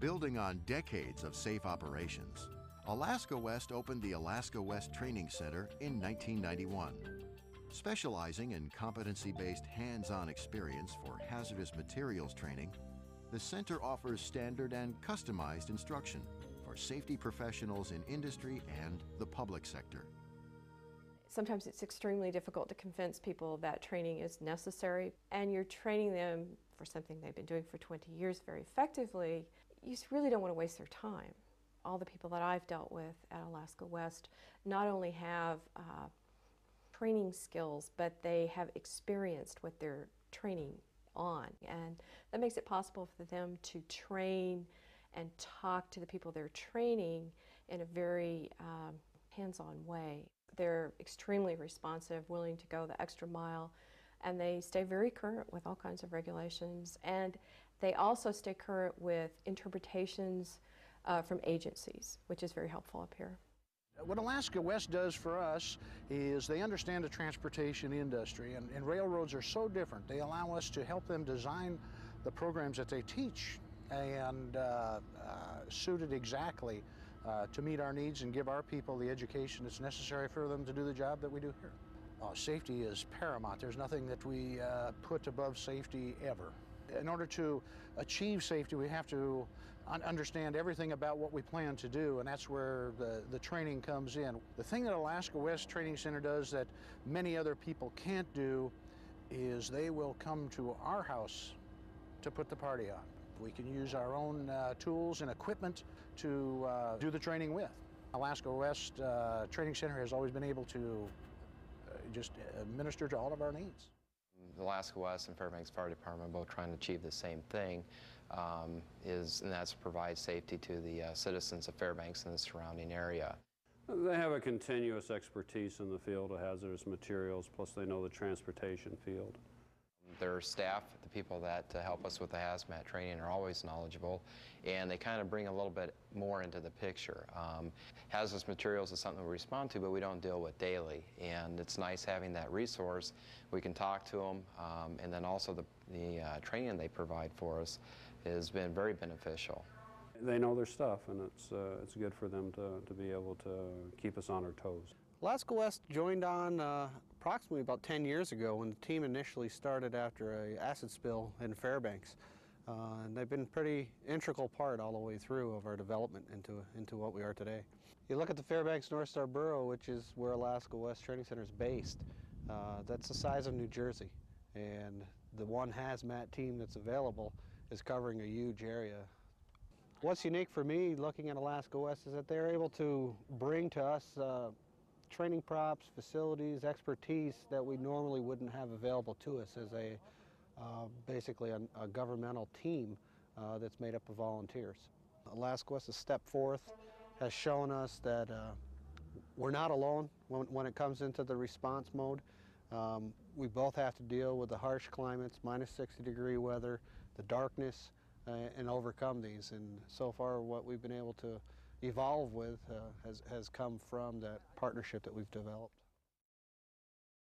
Building on decades of safe operations, Alaska West opened the Alaska West Training Center in 1991. Specializing in competency-based hands-on experience for hazardous materials training, the center offers standard and customized instruction for safety professionals in industry and the public sector. Sometimes it's extremely difficult to convince people that training is necessary, and you're training them for something they've been doing for 20 years very effectively. You just really don't want to waste their time. All the people that I've dealt with at Alaska West not only have training skills, but they have experienced what they're training on, and that makes it possible for them to train and talk to the people they're training in a very hands-on way. They're extremely responsive, willing to go the extra mile, and they stay very current with all kinds of regulations, and they also stay current with interpretations from agencies, which is very helpful up here. What Alaska West does for us is they understand the transportation industry, and railroads are so different. They allow us to help them design the programs that they teach and suited exactly to meet our needs and give our people the education that's necessary for them to do the job that we do here. Safety is paramount. There's nothing that we put above safety ever. In order to achieve safety, we have to understand everything about what we plan to do, and that's where the training comes in. The thing that Alaska West Training Center does that many other people can't do is they will come to our house to put the party on. We can use our own tools and equipment to do the training with. Alaska West Training Center has always been able to just minister to all of our needs. Alaska West and Fairbanks Fire Department are both trying to achieve the same thing, and that's to provide safety to the citizens of Fairbanks and the surrounding area. They have a continuous expertise in the field of hazardous materials, plus they know the transportation field. Their staff, the people that help us with the hazmat training, are always knowledgeable, and they kind of bring a little bit more into the picture. Hazardous materials is something we respond to, but we don't deal with daily, and it's nice having that resource. We can talk to them, and then also the training they provide for us has been very beneficial. They know their stuff, and it's good for them to be able to keep us on our toes. Alaska West joined on approximately about 10 years ago when the team initially started after an acid spill in Fairbanks. And they've been a pretty integral part all the way through of our development into what we are today. You look at the Fairbanks North Star Borough, which is where Alaska West Training Center is based. That's the size of New Jersey, and the one hazmat team that's available is covering a huge area. What's unique for me looking at Alaska West is that they're able to bring to us training props, facilities, expertise that we normally wouldn't have available to us as basically a governmental team that's made up of volunteers. Alaska West has stepped forth, has shown us that we're not alone when it comes into the response mode. We both have to deal with the harsh climates, minus 60-degree weather, the darkness, and overcome these. And so far what we've been able to evolve with has come from that partnership that we've developed.